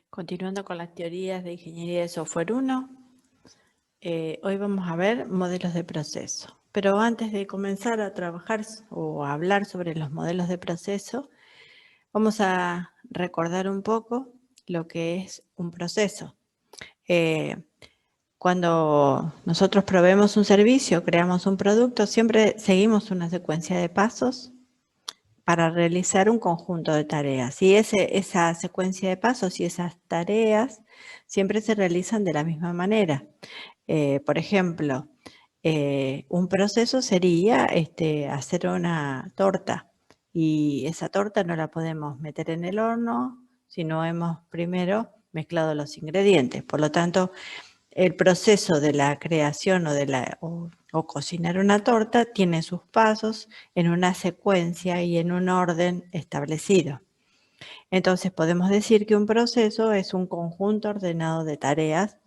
Continuando con las teorías de Ingeniería de Software 1, hoy vamos a ver modelos de proceso. Pero antes de comenzar a trabajar o a hablar sobre los modelos de proceso, vamos a recordar un poco lo que es un proceso. Cuando nosotros proveemos un servicio, creamos un producto, siempre seguimos una secuencia de pasos para realizar un conjunto de tareas. Y esa secuencia de pasos y esas tareas siempre se realizan de la misma manera. Por ejemplo, un proceso sería hacer una torta. Y esa torta no la podemos meter en el horno si no hemos primero mezclado los ingredientes. Por lo tanto, el proceso de la creación o cocinar una torta tiene sus pasos en una secuencia y en un orden establecido. Entonces podemos decir que un proceso es un conjunto ordenado de tareas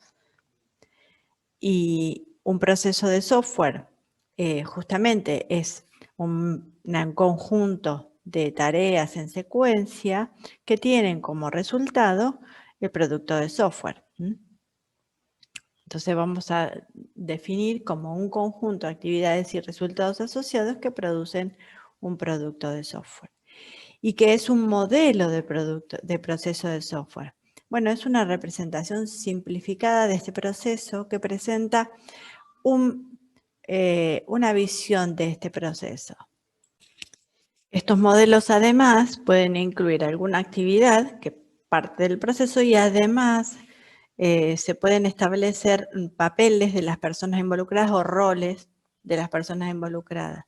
y un proceso de software justamente es un conjunto de tareas en secuencia que tienen como resultado el producto de software. Entonces vamos a definir como un conjunto de actividades y resultados asociados que producen un producto de software. ¿Y qué es un modelo de proceso de software? Bueno, es una representación simplificada de este proceso que presenta una visión de este proceso. Estos modelos además pueden incluir alguna actividad que parte del proceso y además se pueden establecer papeles de las personas involucradas o roles de las personas involucradas.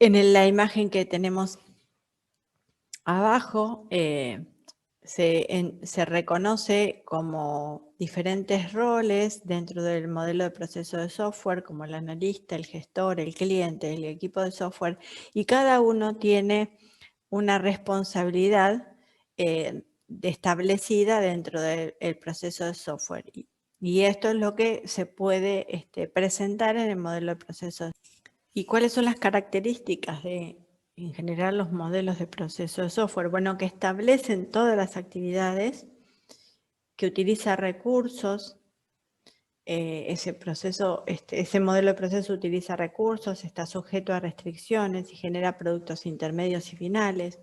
En la imagen que tenemos abajo se reconoce como diferentes roles dentro del modelo de proceso de software, como el analista, el gestor, el cliente, el equipo de software, y cada uno tiene una responsabilidad establecida dentro del proceso de software. Y esto es lo que se puede presentar en el modelo de proceso. ¿Y cuáles son las características de, en general, los modelos de proceso de software? Bueno, que establecen todas las actividades, que utiliza recursos, ese modelo de proceso utiliza recursos, está sujeto a restricciones y genera productos intermedios y finales.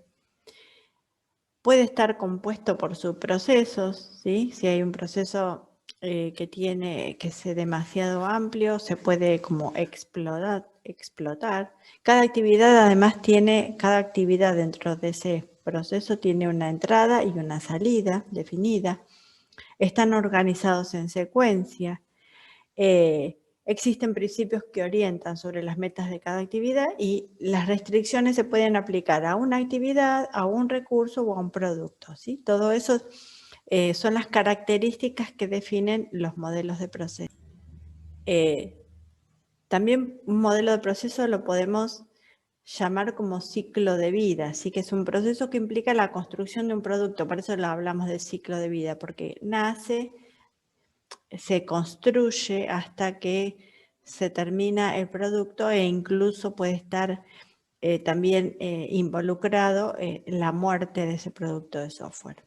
Puede estar compuesto por subprocesos, ¿sí? Si hay un proceso que es demasiado amplio, se puede como explotar. Cada actividad dentro de ese proceso tiene una entrada y una salida definida. Están organizados en secuencia. Existen principios que orientan sobre las metas de cada actividad y las restricciones se pueden aplicar a una actividad, a un recurso o a un producto, ¿sí? Todo eso son las características que definen los modelos de proceso. También un modelo de proceso lo podemos llamar como ciclo de vida, así que es un proceso que implica la construcción de un producto, por eso lo hablamos de ciclo de vida, porque nace, se construye hasta que se termina el producto e incluso puede estar también involucrado la muerte de ese producto de software.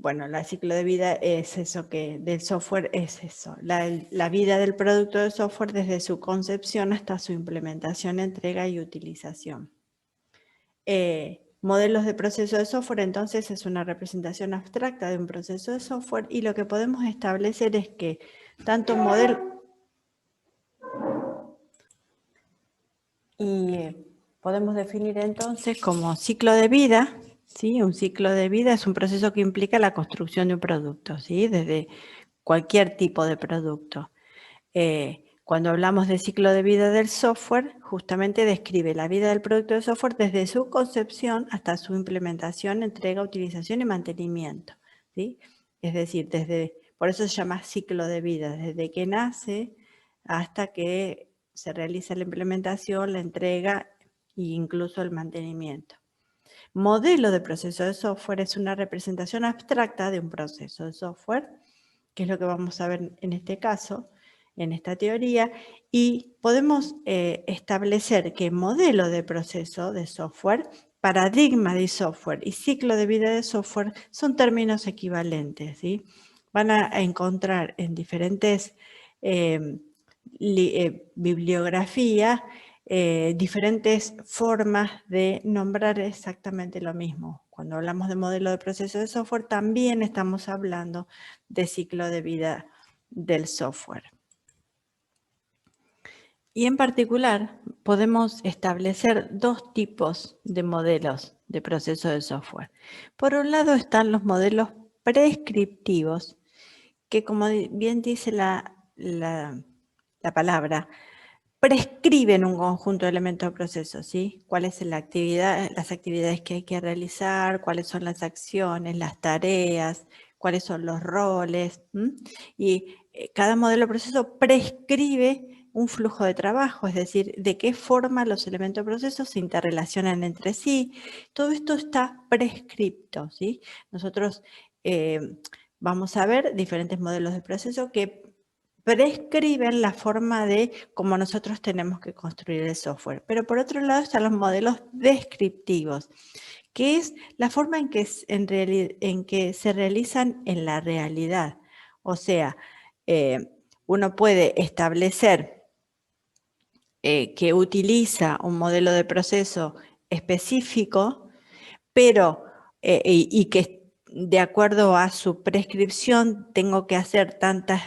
Bueno, el ciclo de vida es eso del software es eso, la vida del producto de software desde su concepción hasta su implementación, entrega y utilización. Modelos de proceso de software, entonces, es una representación abstracta de un proceso de software y lo que podemos establecer es que tanto un modelo y podemos definir entonces como ciclo de vida, ¿sí? Un ciclo de vida es un proceso que implica la construcción de un producto, ¿sí? Desde cualquier tipo de producto. Cuando hablamos de ciclo de vida del software, justamente describe la vida del producto de software desde su concepción hasta su implementación, entrega, utilización y mantenimiento, ¿sí? Es decir, por eso se llama ciclo de vida, desde que nace hasta que se realiza la implementación, la entrega e incluso el mantenimiento. Modelo de proceso de software es una representación abstracta de un proceso de software, que es lo que vamos a ver en este caso, en esta teoría, y podemos establecer que modelo de proceso de software paradigma de software y ciclo de vida de software son términos equivalentes, ¿sí? Van a encontrar en diferentes bibliografías diferentes formas de nombrar exactamente lo mismo. Cuando hablamos de modelo de proceso de software, también estamos hablando de ciclo de vida del software. Y en particular, podemos establecer dos tipos de modelos de proceso de software. Por un lado están los modelos prescriptivos, que como bien dice la palabra, prescriben un conjunto de elementos de proceso, ¿sí? ¿Cuáles son las actividades que hay que realizar? ¿Cuáles son las acciones, las tareas? ¿Cuáles son los roles? Y cada modelo de proceso prescribe un flujo de trabajo, es decir, de qué forma los elementos de proceso se interrelacionan entre sí. Todo esto está prescripto, ¿sí? Nosotros vamos a ver diferentes modelos de proceso que prescriben la forma de cómo nosotros tenemos que construir el software. Pero por otro lado están los modelos descriptivos, que es la forma en que se realizan en la realidad. O sea, uno puede establecer que utiliza un modelo de proceso específico, pero y que de acuerdo a su prescripción tengo que hacer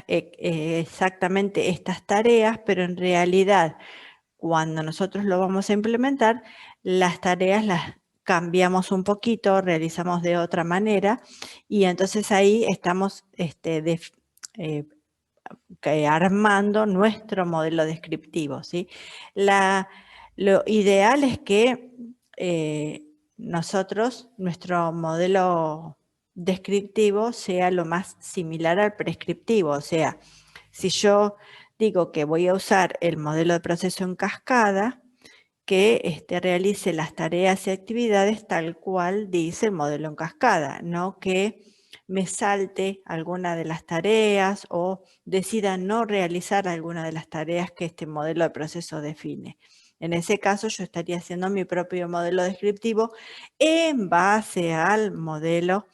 exactamente estas tareas, pero en realidad cuando nosotros lo vamos a implementar, las tareas las cambiamos un poquito, realizamos de otra manera y entonces ahí estamos armando nuestro modelo descriptivo, ¿sí? Lo ideal es que nuestro modelo descriptivo sea lo más similar al prescriptivo. O sea, si yo digo que voy a usar el modelo de proceso en cascada, que realice las tareas y actividades tal cual dice el modelo en cascada, no que me salte alguna de las tareas o decida no realizar alguna de las tareas que este modelo de proceso define. En ese caso yo estaría haciendo mi propio modelo descriptivo en base al modelo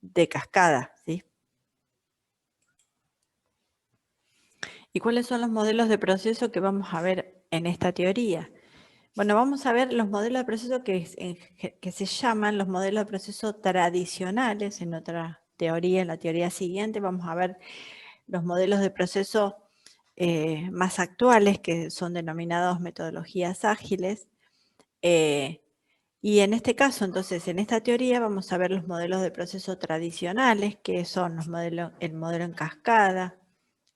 de cascada, ¿sí? ¿Y cuáles son los modelos de proceso que vamos a ver en esta teoría? Bueno, vamos a ver los modelos de proceso que se llaman los modelos de proceso tradicionales. En otra teoría, en la teoría siguiente, vamos a ver los modelos de proceso más actuales, que son denominados metodologías ágiles. Y en este caso, entonces, en esta teoría vamos a ver los modelos de proceso tradicionales, que son el modelo en cascada,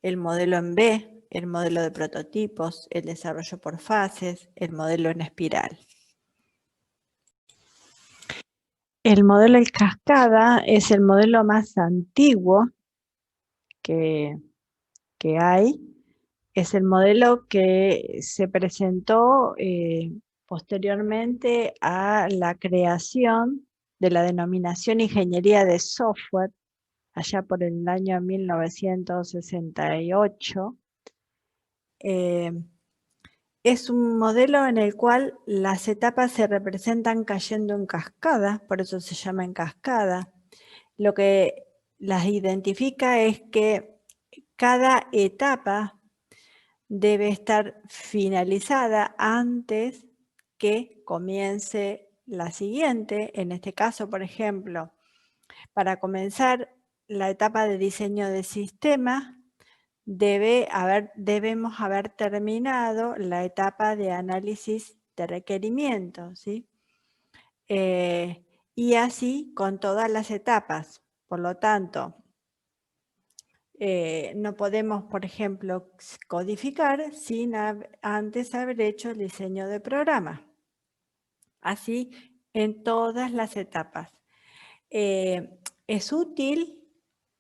el modelo en V, el modelo de prototipos, el desarrollo por fases, el modelo en espiral. El modelo en cascada es el modelo más antiguo que hay. Es el modelo que se presentó posteriormente a la creación de la denominación ingeniería de software, allá por el año 1968. Es un modelo en el cual las etapas se representan cayendo en cascada, por eso se llama en cascada. Lo que las identifica es que cada etapa debe estar finalizada antes que comience la siguiente. En este caso, por ejemplo, para comenzar la etapa de diseño de sistema, debemos haber terminado la etapa de análisis de requerimientos, ¿sí? Y así con todas las etapas. Por lo tanto, no podemos, por ejemplo, codificar sin antes haber hecho el diseño de programa. Así en todas las etapas. Es útil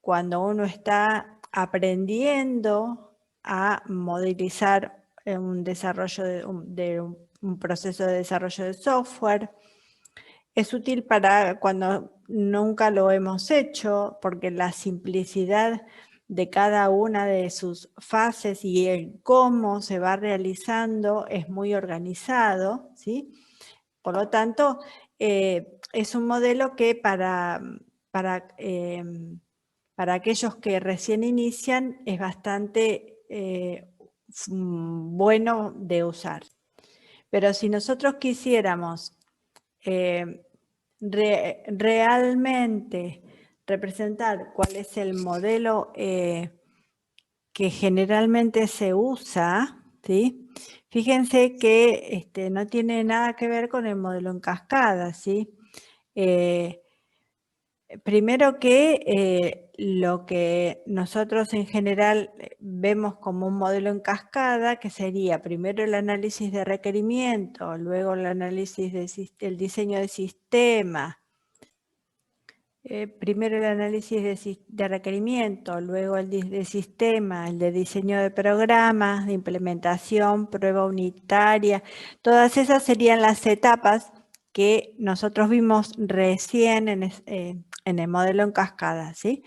cuando uno está aprendiendo a modelizar un proceso de desarrollo de software. Es útil para cuando nunca lo hemos hecho, porque la simplicidad de cada una de sus fases y el cómo se va realizando es muy organizado, ¿sí? Por lo tanto, es un modelo que para aquellos que recién inician es bastante bueno de usar. Pero si nosotros quisiéramos realmente representar cuál es el modelo que generalmente se usa, ¿sí? Fíjense que no tiene nada que ver con el modelo en cascada, ¿sí? Primero que lo que nosotros en general vemos como un modelo en cascada, que sería primero el análisis de requerimiento, luego el análisis del diseño de sistema, primero el análisis de requerimiento, luego el de sistema, el de diseño de programas, de implementación, prueba unitaria. Todas esas serían las etapas que nosotros vimos recién en el modelo en cascada, ¿sí?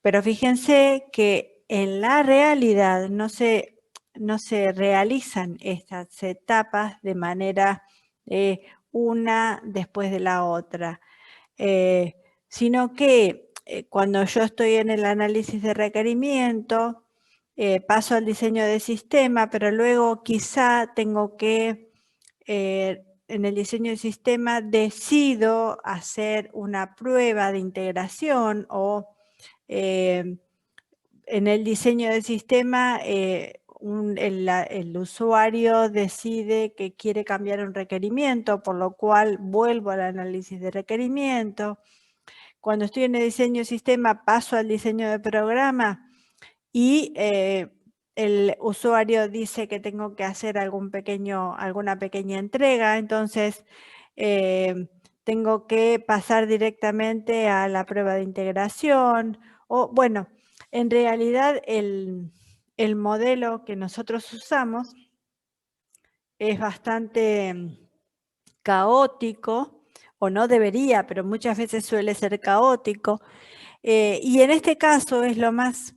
Pero fíjense que en la realidad no se realizan estas etapas de manera una después de la otra. Sino que cuando yo estoy en el análisis de requerimiento, paso al diseño de sistema, pero luego quizá tengo que, en el diseño de sistema, decido hacer una prueba de integración o en el diseño de sistema el usuario decide que quiere cambiar un requerimiento, por lo cual vuelvo al análisis de requerimiento. Cuando estoy en el diseño de sistema, paso al diseño de programa y el usuario dice que tengo que hacer alguna pequeña entrega, entonces tengo que pasar directamente a la prueba de integración. O bueno, en realidad el modelo que nosotros usamos es bastante caótico, o no debería, pero muchas veces suele ser caótico. Y en este caso es lo más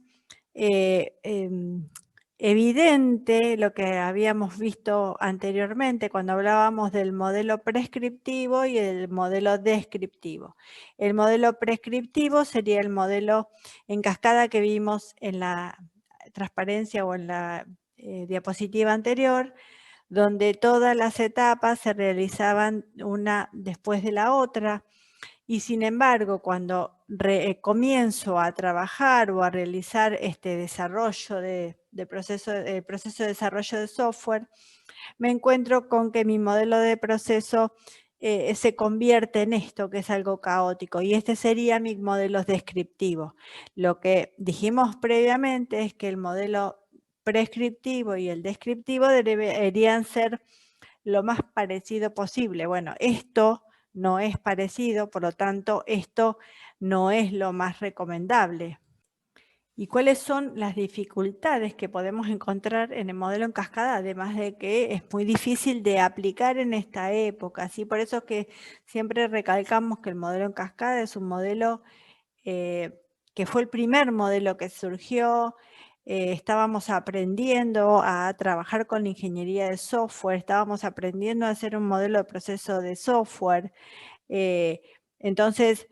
evidente lo que habíamos visto anteriormente cuando hablábamos del modelo prescriptivo y el modelo descriptivo. El modelo prescriptivo sería el modelo en cascada que vimos en la transparencia o en la diapositiva anterior, donde todas las etapas se realizaban una después de la otra. Y sin embargo, cuando comienzo a trabajar o a realizar este desarrollo de proceso de desarrollo de software, me encuentro con que mi modelo de proceso se convierte en esto, que es algo caótico, y este sería mi modelo descriptivo. Lo que dijimos previamente es que el modelo prescriptivo y el descriptivo deberían ser lo más parecido posible. Bueno, esto no es parecido, por lo tanto, esto no es lo más recomendable. ¿Y cuáles son las dificultades que podemos encontrar en el modelo en cascada? Además de que es muy difícil de aplicar en esta época, ¿sí? Por eso es que siempre recalcamos que el modelo en cascada es un modelo que fue el primer modelo que surgió. Estábamos aprendiendo a trabajar con la ingeniería de software, estábamos aprendiendo a hacer un modelo de proceso de software. Entonces,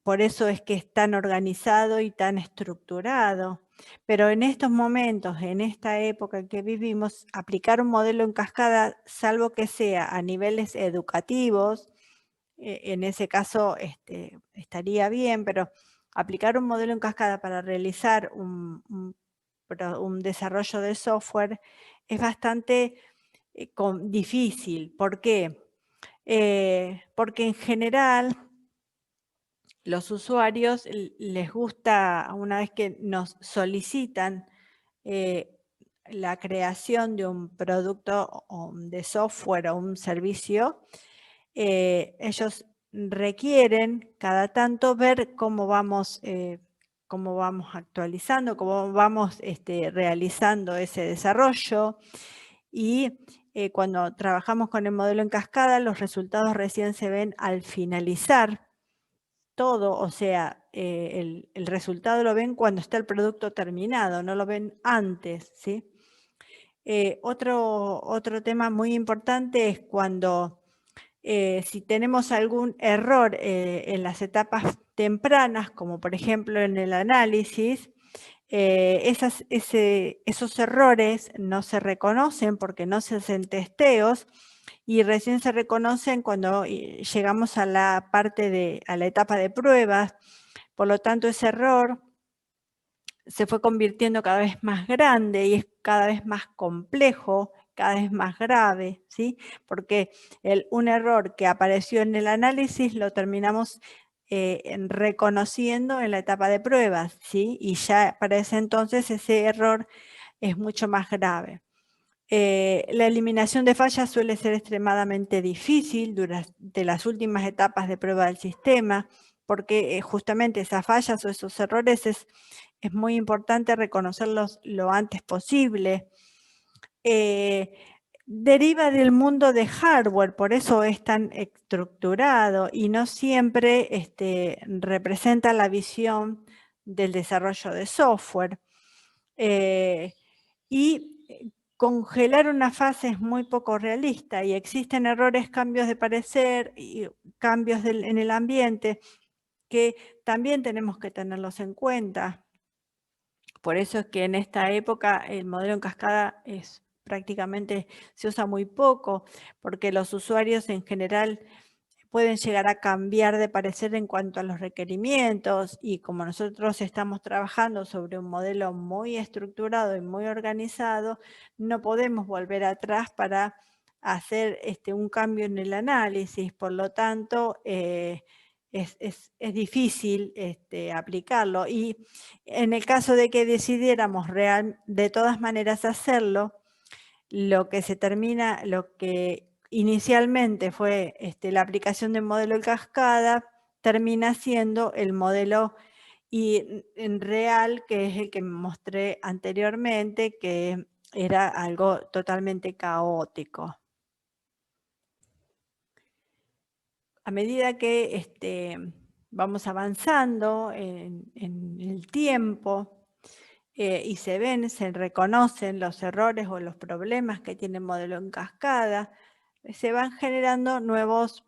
por eso es que es tan organizado y tan estructurado. Pero en estos momentos, en esta época en que vivimos, aplicar un modelo en cascada, salvo que sea a niveles educativos, en ese caso estaría bien, pero aplicar un modelo en cascada para realizar un desarrollo de software es bastante difícil. ¿Por qué? Porque en general los usuarios les gusta, una vez que nos solicitan la creación de un producto de software o un servicio, ellos requieren cada tanto ver cómo vamos actualizando, cómo vamos realizando ese desarrollo. Y cuando trabajamos con el modelo en cascada, los resultados recién se ven al finalizar todo, o sea, el resultado lo ven cuando está el producto terminado, no lo ven antes, ¿sí? Otro tema muy importante es cuando si tenemos algún error en las etapas tempranas, como por ejemplo en el análisis, esos errores no se reconocen porque no se hacen testeos y recién se reconocen cuando llegamos a la etapa de pruebas. Por lo tanto, ese error se fue convirtiendo cada vez más grande y es cada vez más complejo, cada vez más grave, ¿sí? Porque un error que apareció en el análisis lo terminamos reconociendo en la etapa de pruebas, ¿sí? Y ya para ese entonces ese error es mucho más grave. La eliminación de fallas suele ser extremadamente difícil durante las últimas etapas de prueba del sistema, porque justamente esas fallas o esos errores es muy importante reconocerlos lo antes posible. Deriva del mundo de hardware, por eso es tan estructurado y no siempre representa la visión del desarrollo de software. Congelar una fase es muy poco realista y existen errores, cambios de parecer y cambios en el ambiente que también tenemos que tenerlos en cuenta. Por eso es que en esta época el modelo en cascada prácticamente se usa muy poco, porque los usuarios en general pueden llegar a cambiar de parecer en cuanto a los requerimientos y como nosotros estamos trabajando sobre un modelo muy estructurado y muy organizado, no podemos volver atrás para hacer un cambio en el análisis, por lo tanto es difícil aplicarlo y en el caso de que decidiéramos de todas maneras hacerlo, lo que inicialmente fue la aplicación del modelo en cascada, termina siendo el modelo en real, que es el que mostré anteriormente, que era algo totalmente caótico. A medida que vamos avanzando en el tiempo, y se reconocen los errores o los problemas que tiene el modelo en cascada, se van generando nuevos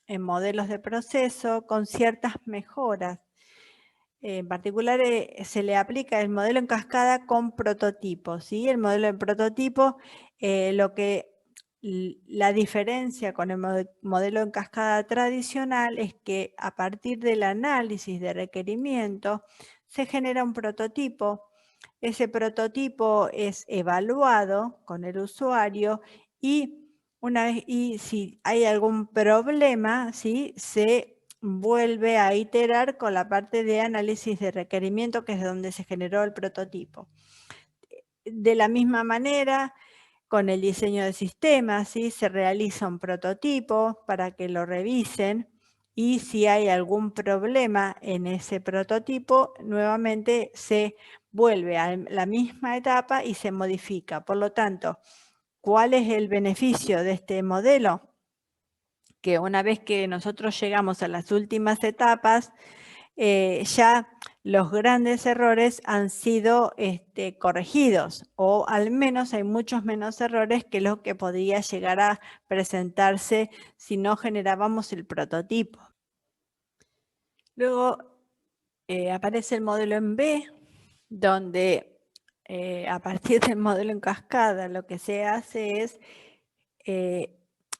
modelos de proceso con ciertas mejoras. En particular se le aplica el modelo en cascada con prototipos, ¿sí? El modelo en prototipo, la diferencia con el modelo en cascada tradicional es que a partir del análisis de requerimientos se genera un prototipo. Ese prototipo es evaluado con el usuario y si hay algún problema, ¿sí? Se vuelve a iterar con la parte de análisis de requerimiento, que es donde se generó el prototipo. De la misma manera, con el diseño de sistemas, ¿sí? Se realiza un prototipo para que lo revisen y si hay algún problema en ese prototipo, nuevamente se vuelve a la misma etapa y se modifica. Por lo tanto, ¿cuál es el beneficio de este modelo? Que una vez que nosotros llegamos a las últimas etapas, ya los grandes errores han sido corregidos o al menos hay muchos menos errores que lo que podía llegar a presentarse si no generábamos el prototipo. Luego aparece el modelo en B, donde a partir del modelo en cascada lo que se hace es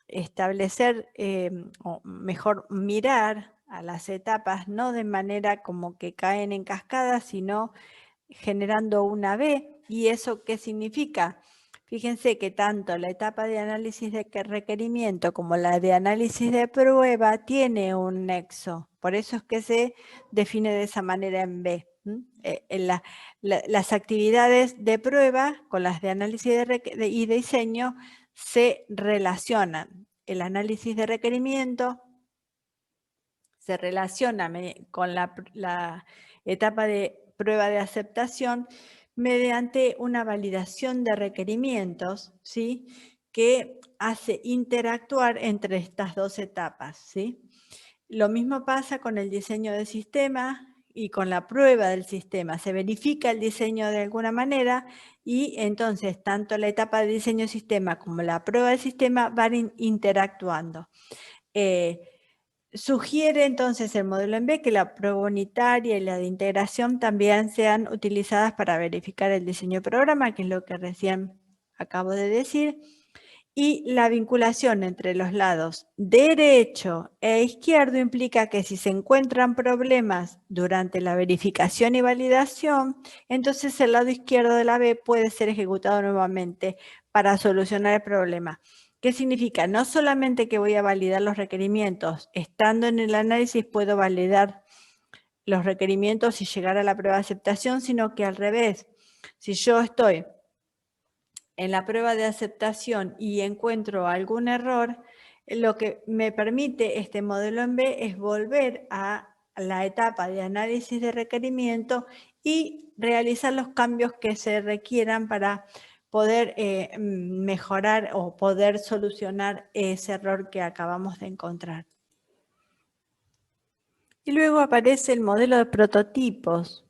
establecer, o mejor mirar a las etapas, no de manera como que caen en cascada, sino generando una B. ¿Y eso qué significa? Fíjense que tanto la etapa de análisis de requerimiento como la de análisis de prueba tiene un nexo. Por eso es que se define de esa manera en B. Las actividades de prueba con las de análisis y diseño se relacionan. El análisis de requerimiento se relaciona con la etapa de prueba de aceptación mediante una validación de requerimientos, ¿sí? Que hace interactuar entre estas dos etapas, ¿sí? Lo mismo pasa con el diseño de sistemas y con la prueba del sistema se verifica el diseño de alguna manera y entonces tanto la etapa de diseño del sistema como la prueba del sistema van interactuando. Sugiere entonces el modelo en B que la prueba unitaria y la de integración también sean utilizadas para verificar el diseño de programa, que es lo que recién acabo de decir. Y la vinculación entre los lados derecho e izquierdo implica que si se encuentran problemas durante la verificación y validación, entonces el lado izquierdo de la B puede ser ejecutado nuevamente para solucionar el problema. ¿Qué significa? No solamente que voy a validar los requerimientos, estando en el análisis puedo validar los requerimientos y llegar a la prueba de aceptación, sino que al revés, si yo estoy en la prueba de aceptación y encuentro algún error, lo que me permite este modelo en B es volver a la etapa de análisis de requerimiento y realizar los cambios que se requieran para poder mejorar o poder solucionar ese error que acabamos de encontrar. Y luego aparece el modelo de prototipos.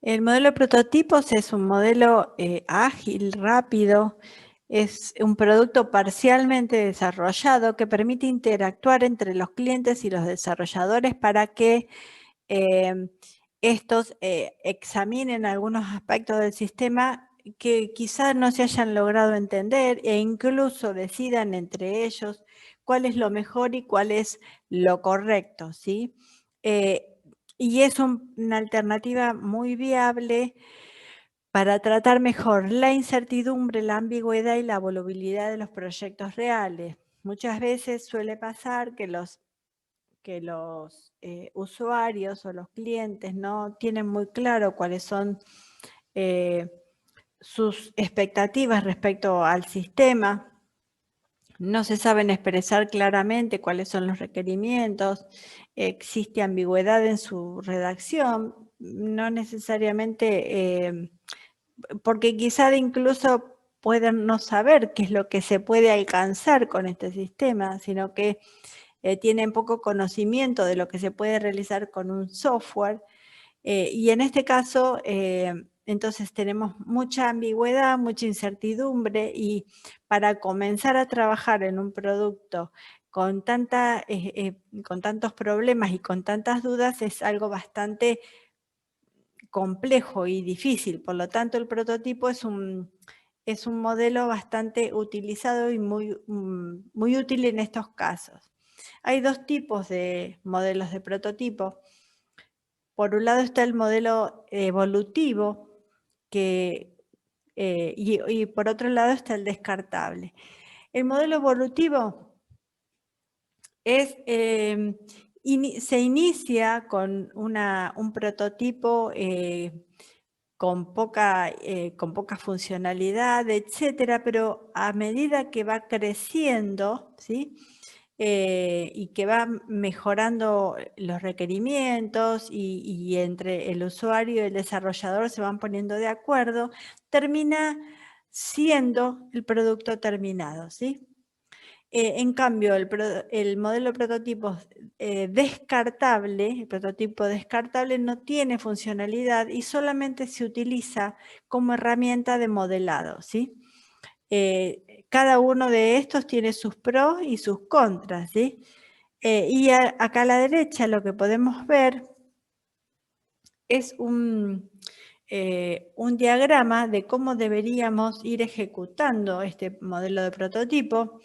El modelo de prototipos es un modelo ágil, rápido, es un producto parcialmente desarrollado que permite interactuar entre los clientes y los desarrolladores para que estos examinen algunos aspectos del sistema que quizás no se hayan logrado entender e incluso decidan entre ellos cuál es lo mejor y cuál es lo correcto, ¿sí? Y es una alternativa muy viable para tratar mejor la incertidumbre, la ambigüedad y la volubilidad de los proyectos reales. Muchas veces suele pasar que los usuarios o los clientes no tienen muy claro cuáles son sus expectativas respecto al sistema, no se saben expresar claramente cuáles son los requerimientos, existe ambigüedad en su redacción, no necesariamente, porque quizá incluso pueden no saber qué es lo que se puede alcanzar con este sistema, sino que tienen poco conocimiento de lo que se puede realizar con un software. Y en este caso, entonces tenemos mucha ambigüedad, mucha incertidumbre y para comenzar a trabajar en un producto con tantos problemas y con tantas dudas es algo bastante complejo y difícil. Por lo tanto, el prototipo es un modelo bastante utilizado y muy útil en estos casos. Hay dos tipos de modelos de prototipo. Por un lado está el modelo evolutivo y por otro lado está el descartable. El modelo evolutivo se inicia con un prototipo con poca funcionalidad, etcétera, pero a medida que va creciendo, ¿sí? Y que va mejorando los requerimientos y entre el usuario y el desarrollador se van poniendo de acuerdo, termina siendo el producto terminado, ¿sí? En cambio, el modelo de prototipos descartable, el prototipo descartable no tiene funcionalidad y solamente se utiliza como herramienta de modelado, ¿sí? Cada uno de estos tiene sus pros y sus contras, ¿sí? Y acá a la derecha lo que podemos ver es un diagrama de cómo deberíamos ir ejecutando este modelo de prototipo.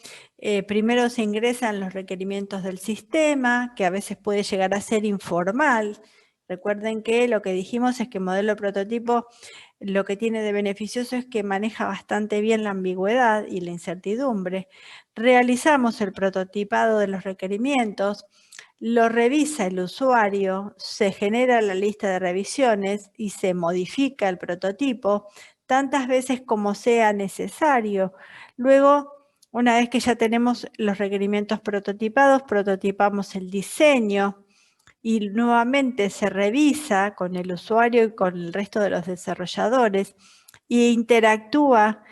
Primero se ingresan los requerimientos del sistema, que a veces puede llegar a ser informal. Recuerden que lo que dijimos es que el modelo de prototipo lo que tiene de beneficioso es que maneja bastante bien la ambigüedad y la incertidumbre. Realizamos el prototipado de los requerimientos, lo revisa el usuario, se genera la lista de revisiones y se modifica el prototipo tantas veces como sea necesario. Luego, una vez que ya tenemos los requerimientos prototipados, prototipamos el diseño y nuevamente se revisa con el usuario y con el resto de los desarrolladores e interactúa,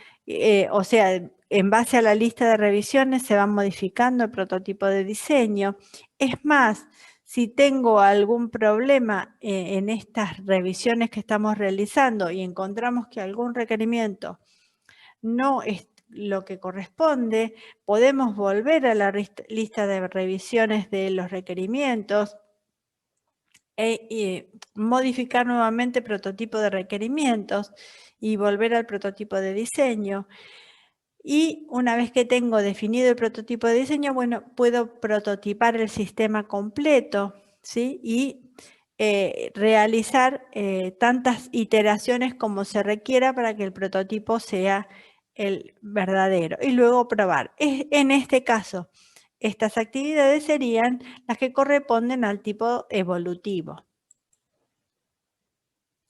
o sea, en base a la lista de revisiones se va modificando el prototipo de diseño. Es más, Si tengo algún problema en estas revisiones que estamos realizando y encontramos que algún requerimiento no es lo que corresponde, podemos volver a la lista de revisiones de los requerimientos y modificar nuevamente prototipo de requerimientos y volver al prototipo de diseño. Y una vez que tengo definido el prototipo de diseño, bueno, puedo prototipar el sistema completo, ¿sí? Y realizar tantas iteraciones como se requiera para que el prototipo sea el verdadero. Y luego probar. En este caso, estas actividades serían las que corresponden al tipo evolutivo.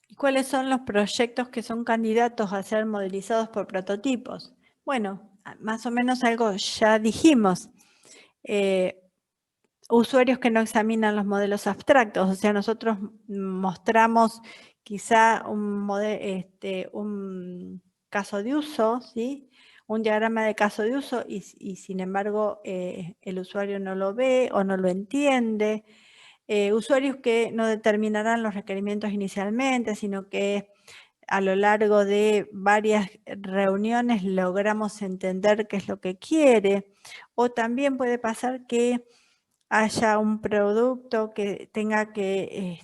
¿Y cuáles son los proyectos que son candidatos a ser modelizados por prototipos? Bueno, más o menos algo ya dijimos. Usuarios que no examinan los modelos abstractos, o sea, nosotros mostramos quizá un caso de uso, ¿sí? Un diagrama de caso de uso y sin embargo el usuario no lo ve o no lo entiende. Usuarios que no determinarán los requerimientos inicialmente, sino que a lo largo de varias reuniones logramos entender qué es lo que quiere. O también puede pasar que haya un producto que tenga que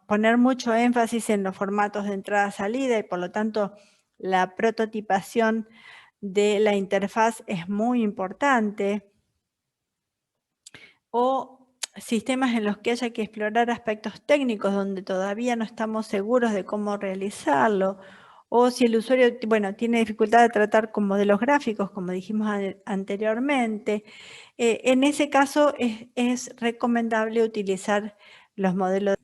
poner mucho énfasis en los formatos de entrada-salida y por lo tanto la prototipación de la interfaz es muy importante. O sistemas en los que haya que explorar aspectos técnicos donde todavía no estamos seguros de cómo realizarlo, o si el usuario, bueno, tiene dificultad de tratar con modelos gráficos, como dijimos anteriormente. En ese caso es recomendable utilizar los modelos,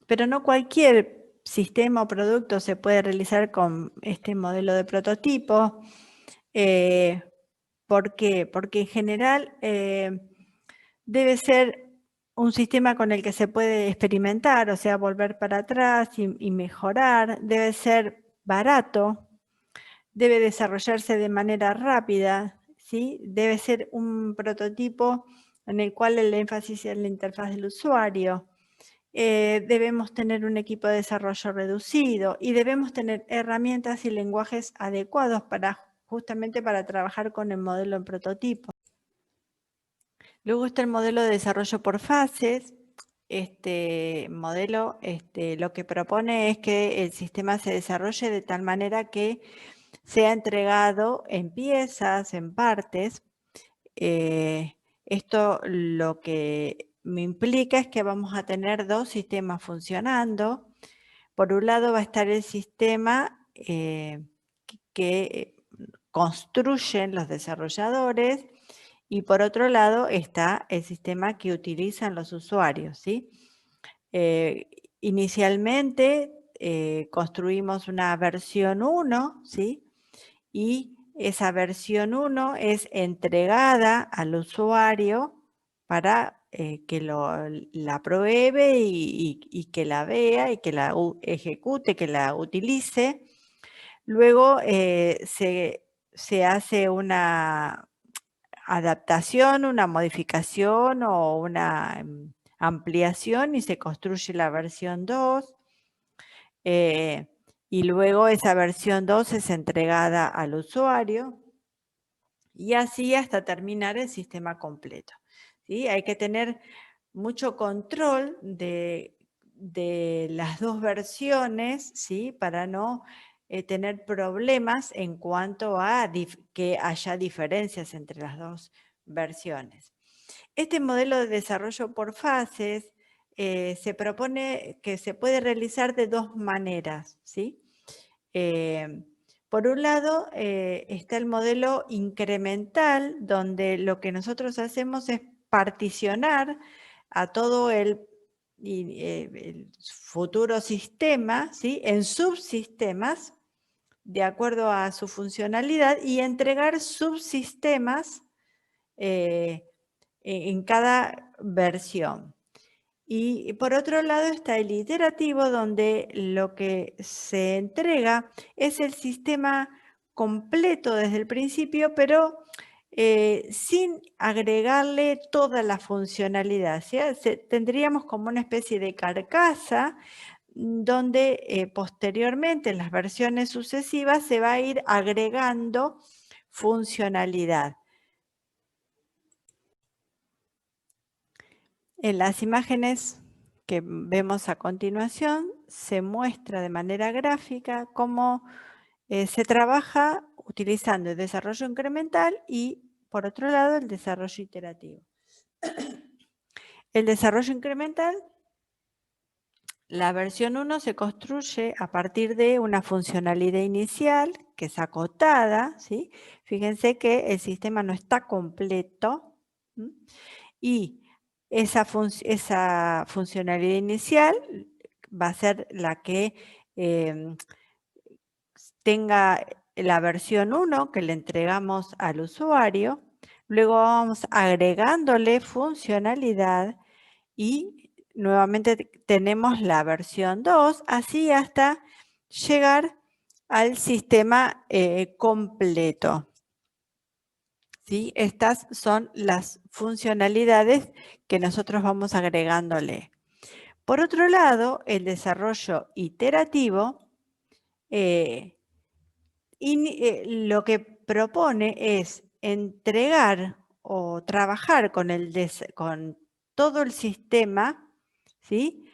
pero no cualquier sistema o producto se puede realizar con este modelo de prototipo. ¿Por qué? Porque en general debe ser un sistema con el que se puede experimentar, o sea, volver para atrás y mejorar. Debe ser barato, debe desarrollarse de manera rápida, ¿sí? Debe ser un prototipo en el cual el énfasis es en la interfaz del usuario. Debemos tener un equipo de desarrollo reducido y debemos tener herramientas y lenguajes adecuados justamente para trabajar con el modelo en prototipo. Luego está el modelo de desarrollo por fases. Este modelo lo que propone es que el sistema se desarrolle de tal manera que sea entregado en piezas, en partes. Esto lo que me implica es que vamos a tener dos sistemas funcionando. Por un lado va a estar el sistema que construyen los desarrolladores y por otro lado está el sistema que utilizan los usuarios, ¿sí? Inicialmente construimos una versión 1, ¿sí? Y esa versión 1 es entregada al usuario para que la pruebe y que la vea y que la ejecute, que la utilice. Luego se hace una adaptación, una modificación o una ampliación y se construye la versión 2. Y luego esa versión 2 es entregada al usuario y así hasta terminar el sistema completo, ¿sí? Hay que tener mucho control de las dos versiones, ¿sí? Para no tener problemas en cuanto a que haya diferencias entre las dos versiones. Este modelo de desarrollo por fases se propone que se puede realizar de dos maneras, ¿sí? Por un lado está el modelo incremental, donde lo que nosotros hacemos es particionar a todo el futuro sistema, ¿sí? En subsistemas de acuerdo a su funcionalidad y entregar subsistemas en cada versión. Y por otro lado está el iterativo, donde lo que se entrega es el sistema completo desde el principio, pero sin agregarle toda la funcionalidad. ¿Sí? Tendríamos como una especie de carcasa donde posteriormente en las versiones sucesivas se va a ir agregando funcionalidad. En las imágenes que vemos a continuación se muestra de manera gráfica cómo se trabaja utilizando el desarrollo incremental y, por otro lado, el desarrollo iterativo. El desarrollo incremental, la versión 1 se construye a partir de una funcionalidad inicial que es acotada, ¿sí? Fíjense que el sistema no está completo, ¿sí? Y esa funcionalidad inicial va a ser la que tenga la versión 1 que le entregamos al usuario, luego vamos agregándole funcionalidad y nuevamente tenemos la versión 2, así hasta llegar al sistema completo. ¿Sí? Estas son las funcionalidades que nosotros vamos agregándole. Por otro lado, el desarrollo iterativo lo que propone es entregar o trabajar con todo el sistema, ¿sí?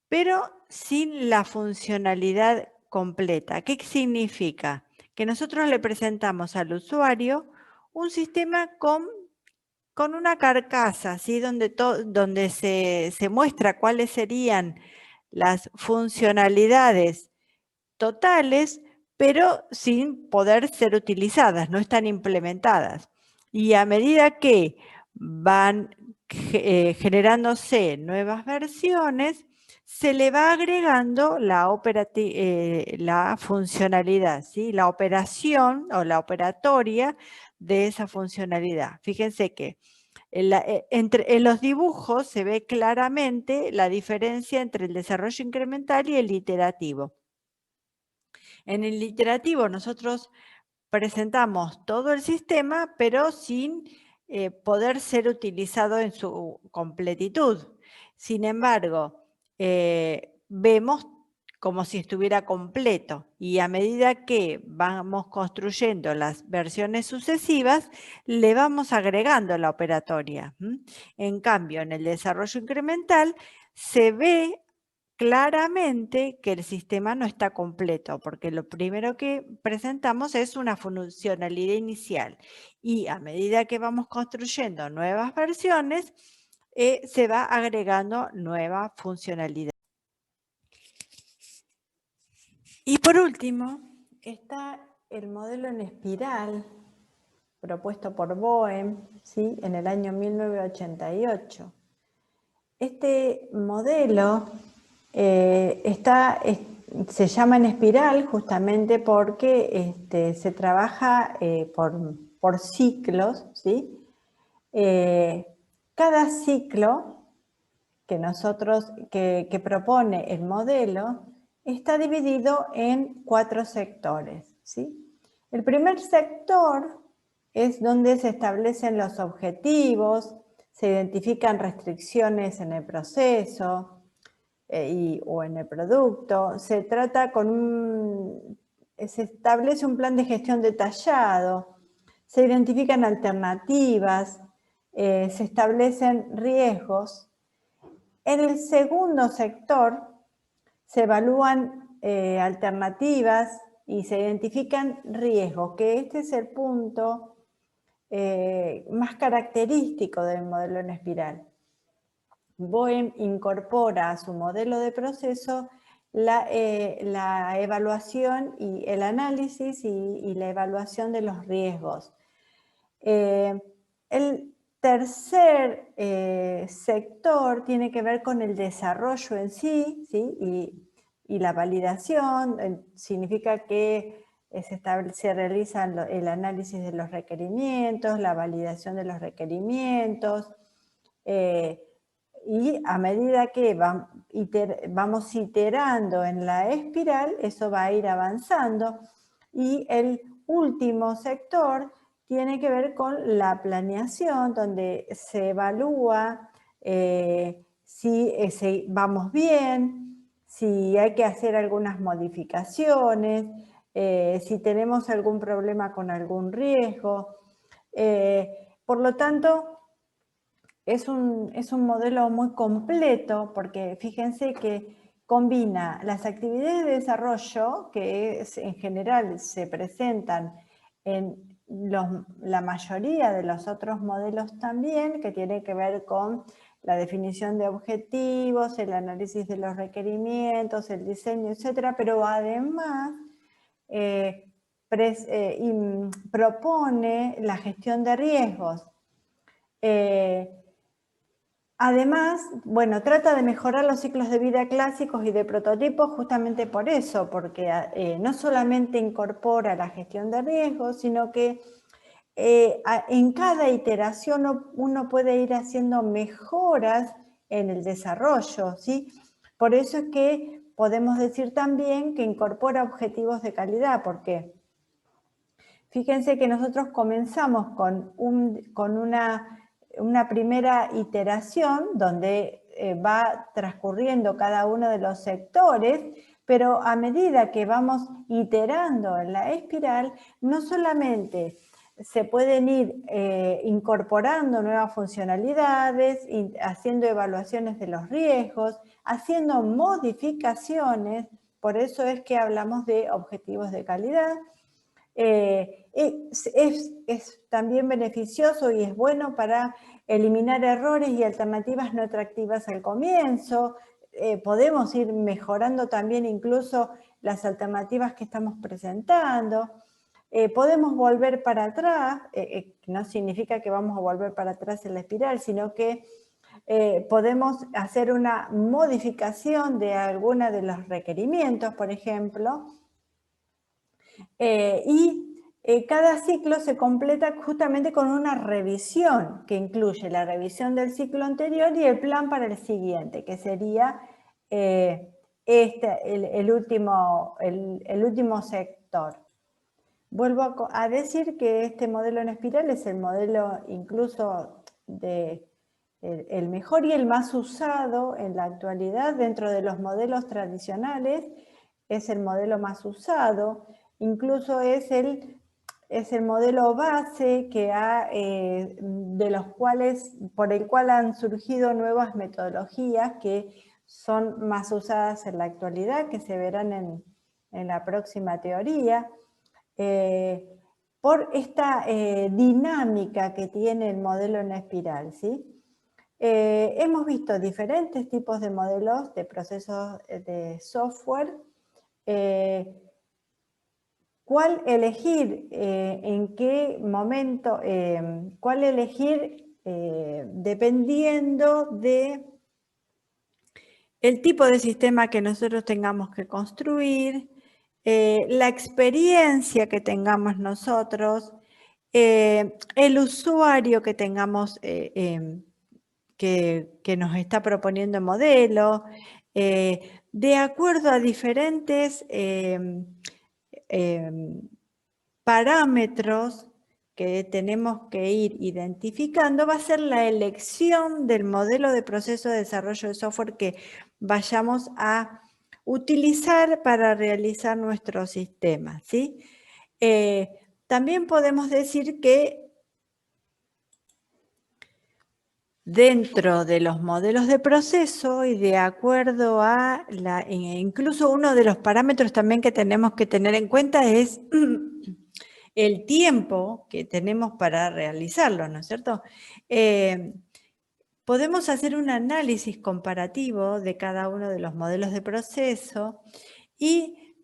Pero sin la funcionalidad completa. ¿Qué significa? Que nosotros le presentamos al usuario un sistema con una carcasa, ¿sí? donde se muestra cuáles serían las funcionalidades totales, pero sin poder ser utilizadas, no están implementadas. Y a medida que van generándose nuevas versiones, se le va agregando la funcionalidad, ¿sí? La operación o la operatoria de esa funcionalidad. Fíjense que en los dibujos se ve claramente la diferencia entre el desarrollo incremental y el iterativo. En el iterativo nosotros presentamos todo el sistema, pero sin poder ser utilizado en su completitud. Sin embargo, vemos como si estuviera completo y a medida que vamos construyendo las versiones sucesivas, le vamos agregando la operatoria. En cambio, en el desarrollo incremental se ve claramente que el sistema no está completo, porque lo primero que presentamos es una funcionalidad inicial y a medida que vamos construyendo nuevas versiones, se va agregando nueva funcionalidad. Y por último, está el modelo en espiral propuesto por Boehm, ¿sí? En el año 1988. Este modelo se llama en espiral justamente porque se trabaja por ciclos, ¿sí? Cada ciclo que propone el modelo está dividido en 4 sectores, ¿sí? El primer sector es donde se establecen los objetivos, se identifican restricciones en el proceso o en el producto, se establece un plan de gestión detallado, se identifican alternativas, se establecen riesgos. En el segundo sector se evalúan alternativas y se identifican riesgos, que este es el punto más característico del modelo en espiral. Boehm incorpora a su modelo de proceso la evaluación y el análisis y la evaluación de los riesgos. El tercer sector tiene que ver con el desarrollo en sí, ¿sí? Y la validación, significa que se realiza el análisis de los requerimientos, la validación de los requerimientos, y a medida que vamos iterando en la espiral, eso va a ir avanzando. Y el último sector tiene que ver con la planeación, donde se evalúa si vamos bien, si hay que hacer algunas modificaciones, si tenemos algún problema con algún riesgo. Por lo tanto, es un modelo muy completo porque fíjense que combina las actividades de desarrollo que en general se presentan en la mayoría de los otros modelos también, que tiene que ver con la definición de objetivos, el análisis de los requerimientos, el diseño, etcétera, pero además propone la gestión de riesgos. Además, bueno, trata de mejorar los ciclos de vida clásicos y de prototipos justamente por eso, porque no solamente incorpora la gestión de riesgos, sino que en cada iteración uno puede ir haciendo mejoras en el desarrollo, ¿sí? Por eso es que podemos decir también que incorpora objetivos de calidad, porque fíjense que nosotros comenzamos con una primera iteración donde va transcurriendo cada uno de los sectores, pero a medida que vamos iterando en la espiral, no solamente se pueden ir incorporando nuevas funcionalidades, haciendo evaluaciones de los riesgos, haciendo modificaciones, por eso es que hablamos de objetivos de calidad. Es también beneficioso y es bueno para eliminar errores y alternativas no atractivas al comienzo. Podemos ir mejorando también incluso las alternativas que estamos presentando. Podemos volver para atrás, no significa que vamos a volver para atrás en la espiral, sino que podemos hacer una modificación de alguno de los requerimientos, por ejemplo, cada ciclo se completa justamente con una revisión que incluye la revisión del ciclo anterior y el plan para el siguiente, que sería el último sector. Vuelvo a decir que este modelo en espiral es el modelo incluso el mejor y el más usado en la actualidad dentro de los modelos tradicionales. Es el modelo más usado, incluso es el modelo base por el cual han surgido nuevas metodologías que son más usadas en la actualidad, que se verán en la próxima teoría. Por esta dinámica que tiene el modelo en espiral, ¿sí? Hemos visto diferentes tipos de modelos de procesos de software. ¿Cuál elegir? ¿En qué momento? ¿Cuál elegir? Dependiendo de el tipo de sistema que nosotros tengamos que construir, la experiencia que tengamos nosotros, el usuario que tengamos que nos está proponiendo el modelo, de acuerdo a diferentes parámetros que tenemos que ir identificando, va a ser la elección del modelo de proceso de desarrollo de software que vayamos a utilizar para realizar nuestro sistema, ¿sí? También podemos decir que dentro de los modelos de proceso y de acuerdo a incluso uno de los parámetros también que tenemos que tener en cuenta es el tiempo que tenemos para realizarlo, ¿no es cierto? Podemos hacer un análisis comparativo de cada uno de los modelos de proceso y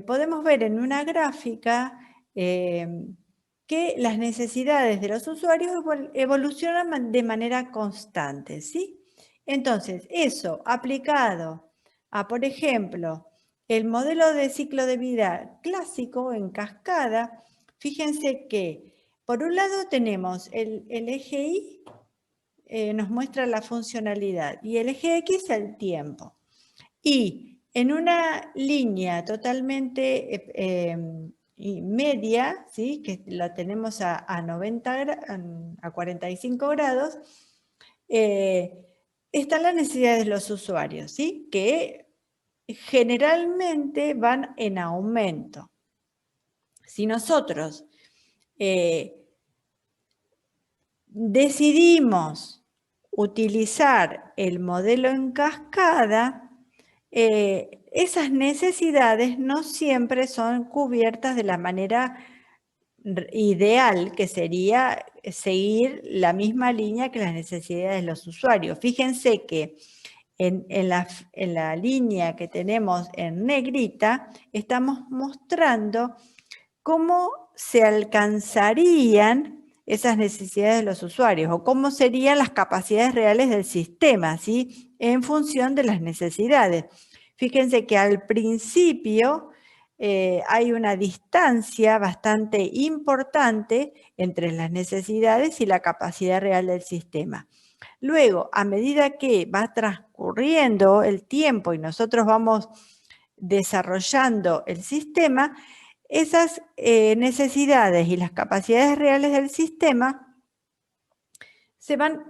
podemos ver en una gráfica que las necesidades de los usuarios evolucionan de manera constante, ¿sí? Entonces, eso aplicado a, por ejemplo, el modelo de ciclo de vida clásico en cascada, fíjense que por un lado tenemos el eje Y, nos muestra la funcionalidad, y el eje X el tiempo. Y en una línea totalmente y media, ¿sí? Que la tenemos a 45 grados, están las necesidades de los usuarios, ¿sí? Que generalmente van en aumento. Si nosotros decidimos utilizar el modelo en cascada, esas necesidades no siempre son cubiertas de la manera ideal, que sería seguir la misma línea que las necesidades de los usuarios. Fíjense que en la línea que tenemos en negrita, estamos mostrando cómo se alcanzarían esas necesidades de los usuarios o cómo serían las capacidades reales del sistema, ¿sí? En función de las necesidades. Fíjense que al principio hay una distancia bastante importante entre las necesidades y la capacidad real del sistema. Luego, a medida que va transcurriendo el tiempo y nosotros vamos desarrollando el sistema, esas necesidades y las capacidades reales del sistema se van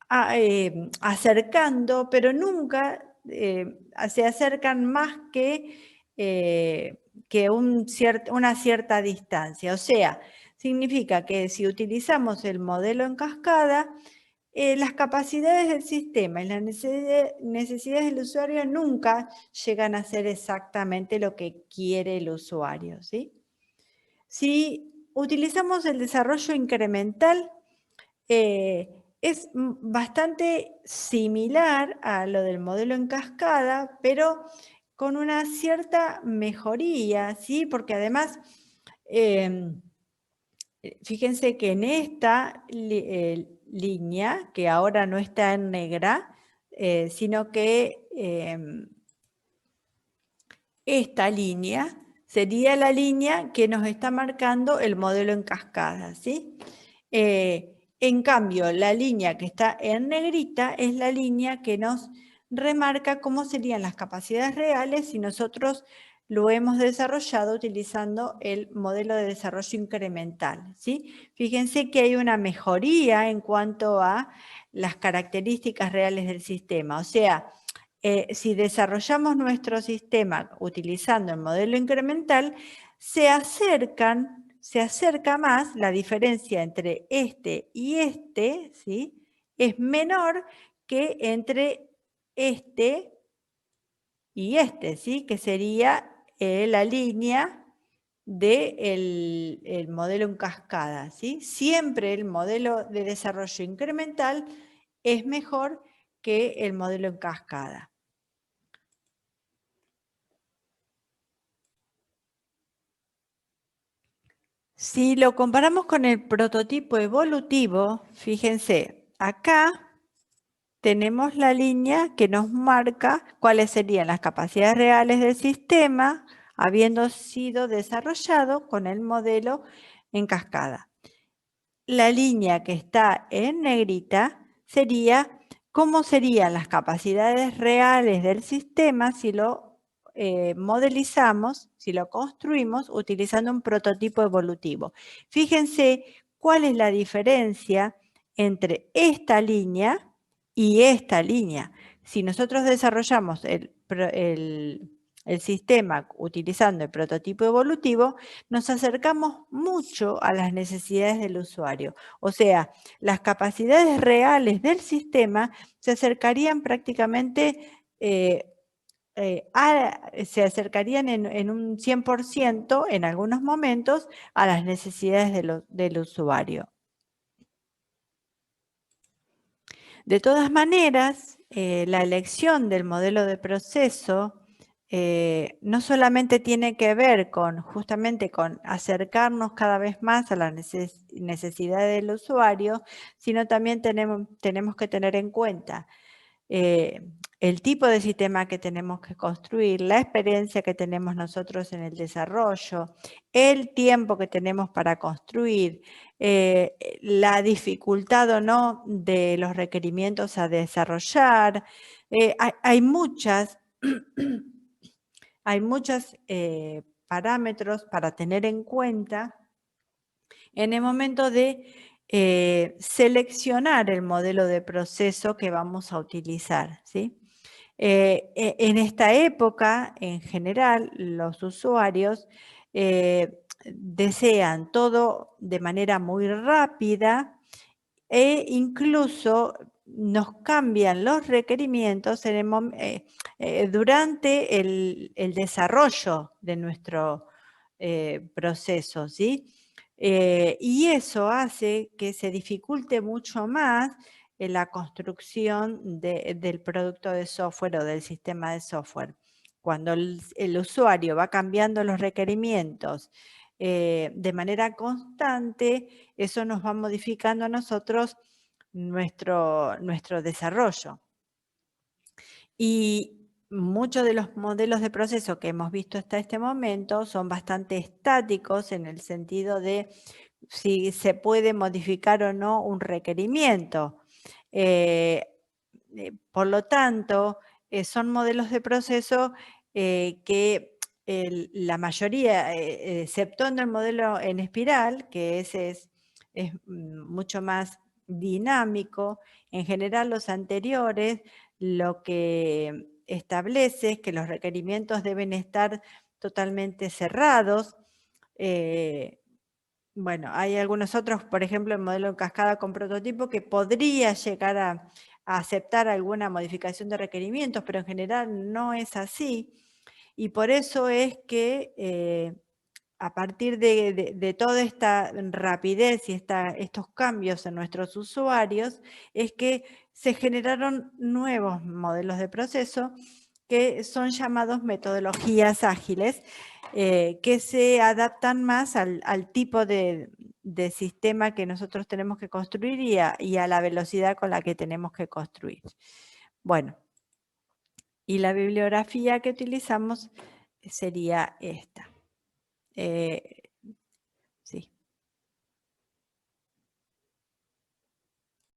acercando, pero nunca se acercan más que una cierta distancia. O sea, significa que si utilizamos el modelo en cascada, las capacidades del sistema y las necesidades del usuario nunca llegan a ser exactamente lo que quiere el usuario, ¿sí? Si utilizamos el desarrollo incremental, es bastante similar a lo del modelo en cascada, pero con una cierta mejoría, ¿sí? Porque además, fíjense que en esta línea, que ahora no está en negra, sino que esta línea sería la línea que nos está marcando el modelo en cascada, ¿sí? En cambio, la línea que está en negrita es la línea que nos remarca cómo serían las capacidades reales si nosotros lo hemos desarrollado utilizando el modelo de desarrollo incremental, ¿sí? Fíjense que hay una mejoría en cuanto a las características reales del sistema. O sea, si desarrollamos nuestro sistema utilizando el modelo incremental, se acerca más la diferencia entre este y este, ¿sí? Es menor que entre este y este, ¿sí? Que sería la línea del modelo en cascada, ¿sí? Siempre el modelo de desarrollo incremental es mejor que el modelo en cascada. Si lo comparamos con el prototipo evolutivo, fíjense, acá tenemos la línea que nos marca cuáles serían las capacidades reales del sistema habiendo sido desarrollado con el modelo en cascada. La línea que está en negrita sería cómo serían las capacidades reales del sistema si lo modelizamos, si lo construimos utilizando un prototipo evolutivo. Fíjense cuál es la diferencia entre esta línea y esta línea. Si nosotros desarrollamos el sistema utilizando el prototipo evolutivo, nos acercamos mucho a las necesidades del usuario. O sea, las capacidades reales del sistema se acercarían prácticamente se acercarían en un 100% en algunos momentos a las necesidades del usuario. De todas maneras, la elección del modelo de proceso no solamente tiene que ver justamente con acercarnos cada vez más a las necesidades del usuario, sino también tenemos que tener en cuenta el tipo de sistema que tenemos que construir, la experiencia que tenemos nosotros en el desarrollo, el tiempo que tenemos para construir, la dificultad o no de los requerimientos a desarrollar. Hay muchas parámetros para tener en cuenta en el momento de seleccionar el modelo de proceso que vamos a utilizar, ¿sí? En esta época, en general, los usuarios desean todo de manera muy rápida e incluso nos cambian los requerimientos durante el desarrollo de nuestro proceso, ¿sí? Y eso hace que se dificulte mucho más la construcción del producto de software o del sistema de software. Cuando el usuario va cambiando los requerimientos de manera constante, eso nos va modificando a nosotros nuestro desarrollo. Y muchos de los modelos de proceso que hemos visto hasta este momento son bastante estáticos en el sentido de si se puede modificar o no un requerimiento. Por lo tanto, son modelos de proceso que la mayoría, exceptuando el modelo en espiral, que ese es mucho más dinámico, en general los anteriores lo que establece es que los requerimientos deben estar totalmente cerrados. Bueno, hay algunos otros, por ejemplo, el modelo en cascada con prototipo, que podría llegar a aceptar alguna modificación de requerimientos, pero en general no es así. Y por eso es que a partir de toda esta rapidez y estos cambios en nuestros usuarios, es que se generaron nuevos modelos de proceso que son llamados metodologías ágiles, que se adaptan más al tipo de sistema que nosotros tenemos que construir y a la velocidad con la que tenemos que construir. Bueno, y la bibliografía que utilizamos sería esta.